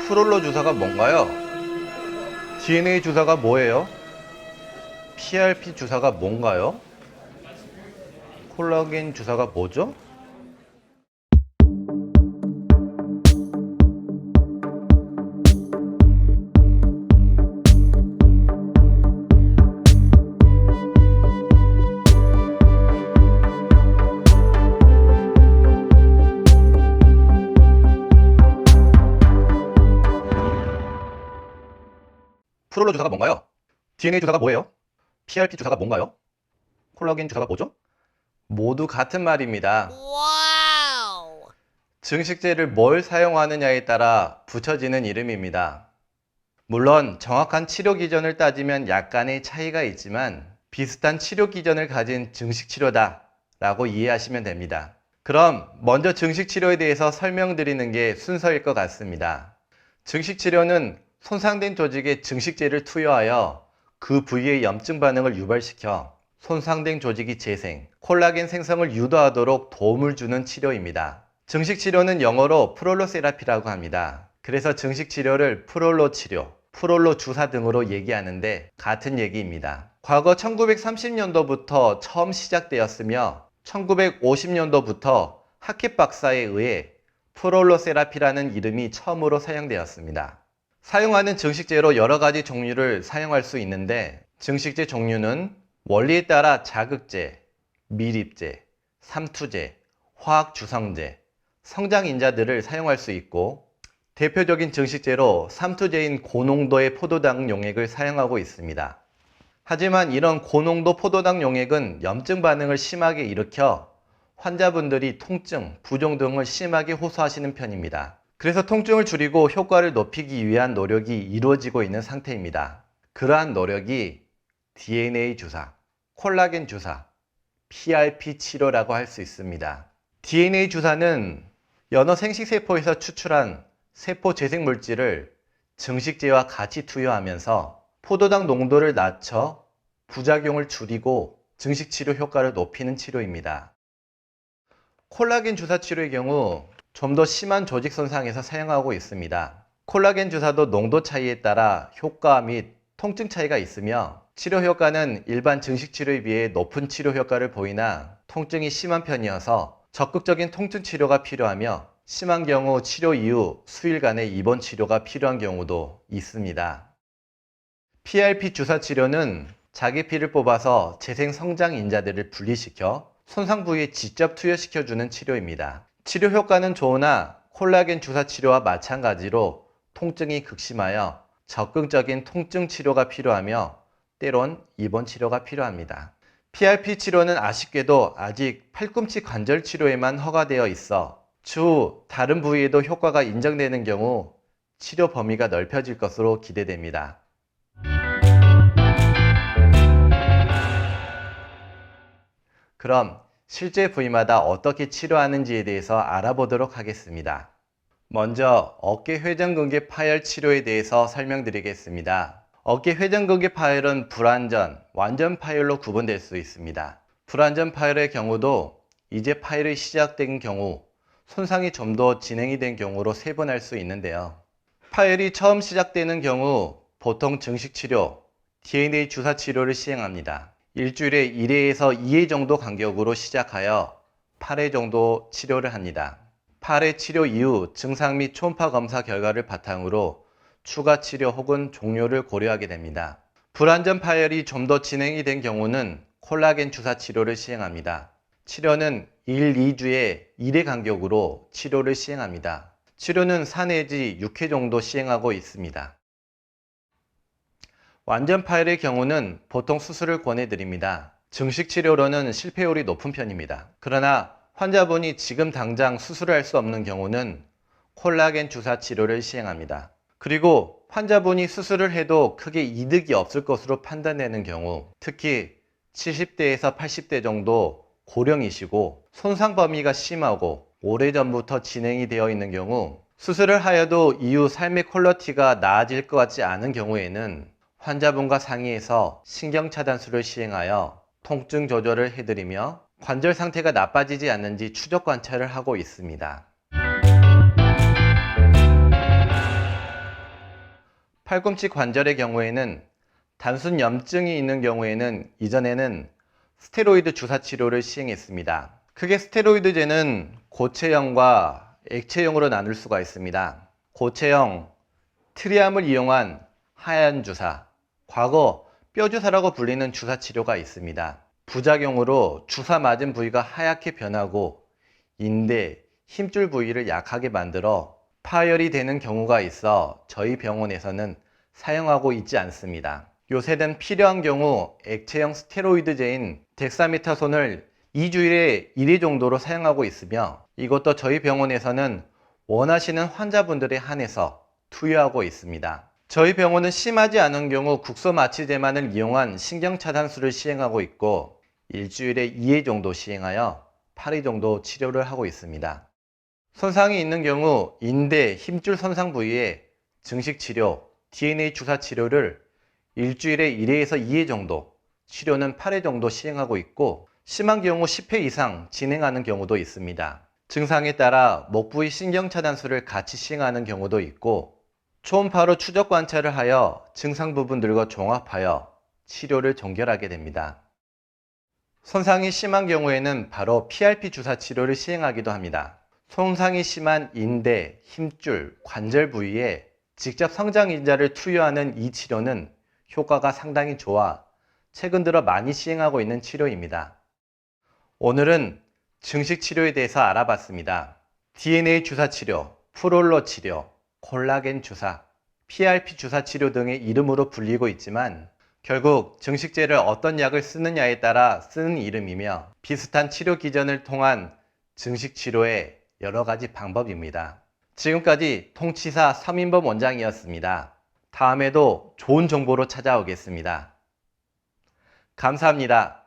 프롤로 주사가 뭔가요? DNA 주사가 뭐예요? PRP 주사가 뭔가요? 콜라겐 주사가 뭐죠? 프롤로 주사가 뭔가요? DNA 주사가 뭐예요? PRP 주사가 뭔가요? 콜라겐 주사가 뭐죠? 모두 같은 말입니다. 와우! 증식제를 뭘 사용하느냐에 따라 붙여지는 이름입니다. 물론 정확한 치료 기전을 따지면 약간의 차이가 있지만 비슷한 치료 기전을 가진 증식치료다 라고 이해하시면 됩니다. 그럼 먼저 증식치료에 대해서 설명드리는 게 순서일 것 같습니다. 증식치료는 손상된 조직에 증식제를 투여하여 그 부위의 염증 반응을 유발시켜 손상된 조직이 재생, 콜라겐 생성을 유도하도록 도움을 주는 치료입니다. 증식치료는 영어로 프롤로 세라피라고 합니다. 그래서 증식치료를 프롤로 치료, 프롤로 주사 등으로 얘기하는데 같은 얘기입니다. 과거 1930년도부터 처음 시작되었으며 1950년도부터 하켓 박사에 의해 프롤로 세라피라는 이름이 처음으로 사용되었습니다. 사용하는 증식제로 여러 가지 종류를 사용할 수 있는데 증식제 종류는 원리에 따라 자극제, 미립제, 삼투제, 화학주성제, 성장인자들을 사용할 수 있고 대표적인 증식제로 삼투제인 고농도의 포도당 용액을 사용하고 있습니다. 하지만 이런 고농도 포도당 용액은 염증 반응을 심하게 일으켜 환자분들이 통증, 부종 등을 심하게 호소하시는 편입니다. 그래서 통증을 줄이고 효과를 높이기 위한 노력이 이루어지고 있는 상태입니다. 그러한 노력이 DNA 주사, 콜라겐 주사, PRP 치료라고 할 수 있습니다. DNA 주사는 연어 생식세포에서 추출한 세포 재생 물질을 증식제와 같이 투여하면서 포도당 농도를 낮춰 부작용을 줄이고 증식치료 효과를 높이는 치료입니다. 콜라겐 주사 치료의 경우 좀 더 심한 조직 손상에서 사용하고 있습니다. 콜라겐 주사도 농도 차이에 따라 효과 및 통증 차이가 있으며 치료 효과는 일반 증식 치료에 비해 높은 치료 효과를 보이나 통증이 심한 편이어서 적극적인 통증 치료가 필요하며 심한 경우 치료 이후 수일간의 입원 치료가 필요한 경우도 있습니다. PRP 주사 치료는 자기 피를 뽑아서 재생 성장 인자들을 분리시켜 손상 부위에 직접 투여시켜주는 치료입니다. 치료 효과는 좋으나 콜라겐 주사 치료와 마찬가지로 통증이 극심하여 적극적인 통증 치료가 필요하며 때론 입원 치료가 필요합니다. PRP 치료는 아쉽게도 아직 팔꿈치 관절 치료에만 허가되어 있어 추후 다른 부위에도 효과가 인정되는 경우 치료 범위가 넓혀질 것으로 기대됩니다. 그럼 실제 부위마다 어떻게 치료하는지에 대해서 알아보도록 하겠습니다. 먼저 어깨 회전근개 파열 치료에 대해서 설명드리겠습니다. 어깨 회전근개 파열은 불완전, 완전 파열로 구분될 수 있습니다. 불완전 파열의 경우도 이제 파열이 시작된 경우, 손상이 좀 더 진행이 된 경우로 세분할 수 있는데요. 파열이 처음 시작되는 경우 보통 증식치료, DNA 주사 치료를 시행합니다. 일주일에 1회에서 2회 정도 간격으로 시작하여 8회 정도 치료를 합니다. 8회 치료 이후 증상 및 초음파 검사 결과를 바탕으로 추가 치료 혹은 종료를 고려하게 됩니다. 불완전 파열이 좀 더 진행이 된 경우는 콜라겐 주사 치료를 시행합니다. 치료는 1, 2주에 1회 간격으로 치료를 시행합니다. 치료는 4 내지 6회 정도 시행하고 있습니다. 완전 파열의 경우는 보통 수술을 권해드립니다. 증식 치료로는 실패율이 높은 편입니다. 그러나 환자분이 지금 당장 수술을 할 수 없는 경우는 콜라겐 주사 치료를 시행합니다. 그리고 환자분이 수술을 해도 크게 이득이 없을 것으로 판단되는 경우, 특히 70대에서 80대 정도 고령이시고 손상 범위가 심하고 오래전부터 진행이 되어 있는 경우, 수술을 하여도 이후 삶의 퀄리티가 나아질 것 같지 않은 경우에는 환자분과 상의해서 신경차단술을 시행하여 통증 조절을 해드리며 관절 상태가 나빠지지 않는지 추적 관찰을 하고 있습니다. 팔꿈치 관절의 경우에는 단순 염증이 있는 경우에는 이전에는 스테로이드 주사 치료를 시행했습니다. 크게 스테로이드제는 고체형과 액체형으로 나눌 수가 있습니다. 고체형, 트리암을 이용한 하얀 주사, 과거 뼈주사라고 불리는 주사 치료가 있습니다. 부작용으로 주사 맞은 부위가 하얗게 변하고 인대, 힘줄 부위를 약하게 만들어 파열이 되는 경우가 있어 저희 병원에서는 사용하고 있지 않습니다. 요새는 필요한 경우 액체형 스테로이드제인 덱사메타손을 2주일에 1회 정도로 사용하고 있으며 이것도 저희 병원에서는 원하시는 환자분들에 한해서 투여하고 있습니다. 저희 병원은 심하지 않은 경우 국소마취제만을 이용한 신경차단술을 시행하고 있고 일주일에 2회 정도 시행하여 8회 정도 치료를 하고 있습니다. 손상이 있는 경우 인대, 힘줄 손상 부위에 증식치료, DNA 주사 치료를 일주일에 1회에서 2회 정도, 치료는 8회 정도 시행하고 있고 심한 경우 10회 이상 진행하는 경우도 있습니다. 증상에 따라 목 부위 신경차단술을 같이 시행하는 경우도 있고 초음파로 추적 관찰을 하여 증상 부분들과 종합하여 치료를 종결하게 됩니다. 손상이 심한 경우에는 바로 PRP 주사 치료를 시행하기도 합니다. 손상이 심한 인대, 힘줄, 관절 부위에 직접 성장인자를 투여하는 이 치료는 효과가 상당히 좋아 최근 들어 많이 시행하고 있는 치료입니다. 오늘은 증식 치료에 대해서 알아봤습니다. DNA 주사 치료, 프롤로 치료, 콜라겐 주사, PRP 주사 치료 등의 이름으로 불리고 있지만 결국 증식제를 어떤 약을 쓰느냐에 따라 쓰는 이름이며 비슷한 치료 기전을 통한 증식 치료의 여러 가지 방법입니다. 지금까지 통치사 서민범 원장이었습니다. 다음에도 좋은 정보로 찾아오겠습니다. 감사합니다.